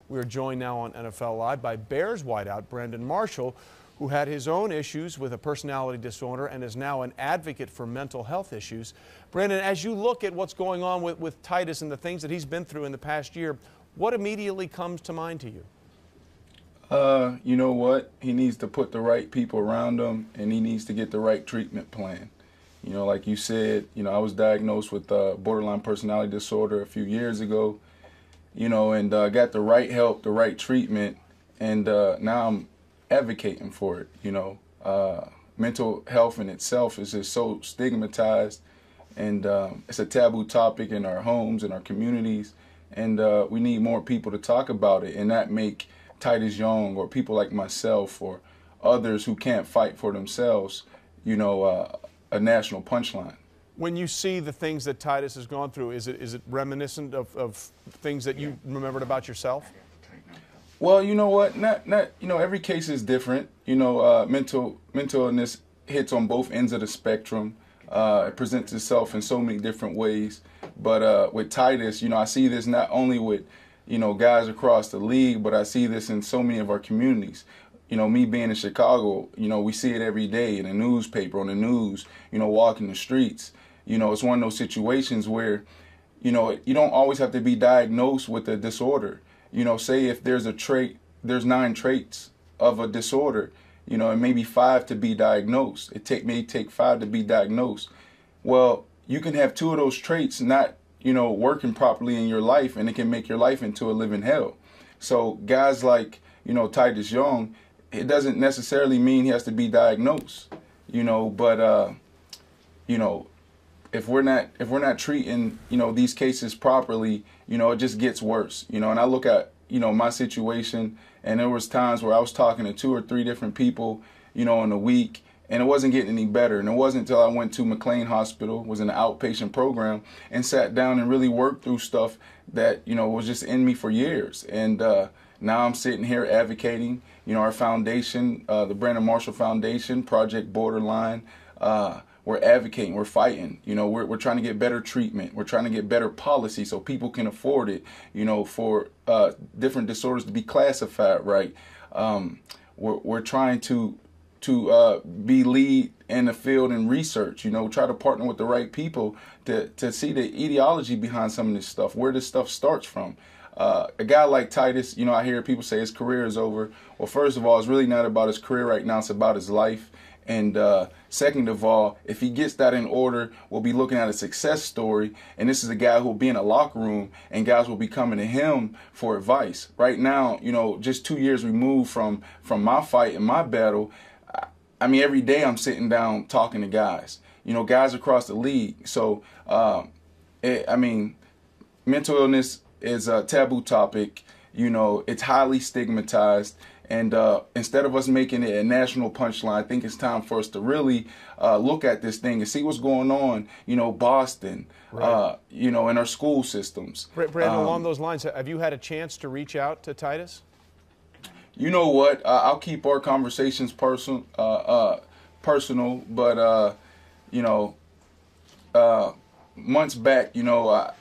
We're joined now on NFL Live by Bears wideout Brandon Marshall, who had his own issues with a personality disorder and is now an advocate for mental health issues. Brandon, as you look at what's going on with Titus and the things that he's been through in the past year, what immediately comes to mind to you? You know what? He needs to put the right people around him, and he needs to get the right treatment plan. You know, like you said, I was diagnosed with borderline personality disorder a few years ago, and got the right help, the right treatment, and now I'm advocating for it. Mental health in itself is just so stigmatized, and it's a taboo topic in our homes, in our communities, and we need more people to talk about it, and not make Titus Young or people like myself or others who can't fight for themselves, a national punchline. When you see the things that Titus has gone through, is it reminiscent of things that you remembered about yourself? Well, you know what? Not every case is different. Mental illness hits on both ends of the spectrum. It presents itself in so many different ways. But with Titus, I see this not only with guys across the league, but I see this in so many of our communities. Me being in Chicago, we see it every day in the newspaper, on the news, walking the streets. It's one of those situations where, you don't always have to be diagnosed with a disorder. Say if there's a trait, there's 9 traits of a disorder, and maybe 5 to be diagnosed. It may take 5 to be diagnosed. Well, you can have 2 of those traits not, working properly in your life, and it can make your life into a living hell. So guys like, Titus Young, it doesn't necessarily mean he has to be diagnosed, but if we're not treating, these cases properly, it just gets worse, and I look at, my situation, and there was times where I was talking to 2 or 3 different people, in a week, and it wasn't getting any better. And it wasn't until I went to McLean Hospital, was in an outpatient program, and sat down and really worked through stuff that, was just in me for years. And now I'm sitting here advocating, our foundation, the Brandon Marshall Foundation, Project Borderline. We're advocating, we're fighting, we're trying to get better treatment. We're trying to get better policy so people can afford it, for different disorders to be classified right. We're trying to be lead in the field and research, try to partner with the right people to see the ideology behind some of this stuff, where this stuff starts from. A guy like Titus, I hear people say his career is over. Well, first of all, it's really not about his career right now. It's about his life. And second of all, if he gets that in order, we'll be looking at a success story. And this is a guy who will be in a locker room and guys will be coming to him for advice. Right now, just 2 years removed from my fight and my battle, I mean, every day I'm sitting down talking to guys, guys across the league. So, mental illness is a taboo topic. It's highly stigmatized. And instead of us making it a national punchline, I think it's time for us to really look at this thing and see what's going on, Boston, right. In our school systems. Brandon, along those lines, have you had a chance to reach out to Titus? You know what? I'll keep our conversations personal, but, months back, I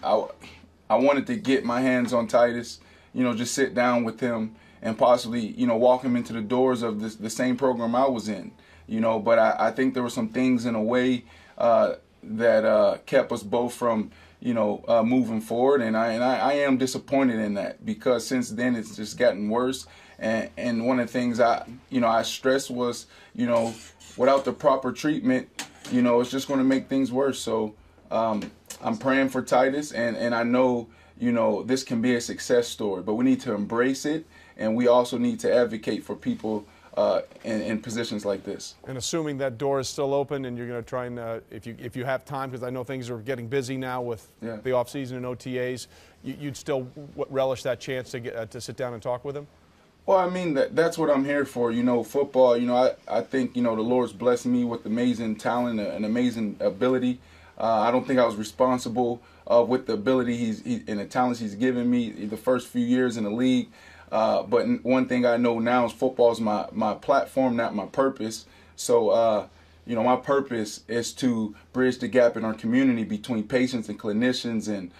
wanted to get my hands on Titus, just sit down with him and possibly, walk him into the doors of the same program I was in, but I think there were some things in a way that kept us both from, moving forward, and I am disappointed in that, because since then it's just gotten worse. And one of the things I stressed was, without the proper treatment, it's just going to make things worse. So I'm praying for Titus, and I know, this can be a success story, but we need to embrace it, and we also need to advocate for people in positions like this. And assuming that door is still open, and you're going to try and, if you have time, because I know things are getting busy now with the offseason and OTAs, you'd still relish that chance to sit down and talk with him? Well, I mean, that's what I'm here for. Football, I think, the Lord's blessed me with amazing talent and amazing ability. I don't think I was responsible with the ability and the talents he's given me the first few years in the league. But one thing I know now is football is my platform, not my purpose. So, my purpose is to bridge the gap in our community between patients and clinicians and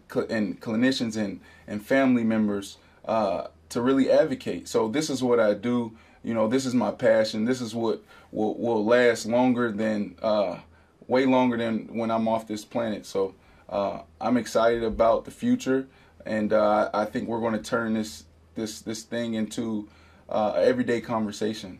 clinicians and family members to really advocate. So this is what I do. You know, this is my passion. This is what will last longer than, way longer than when I'm off this planet. So I'm excited about the future, and I think we're going to turn this thing into everyday conversation.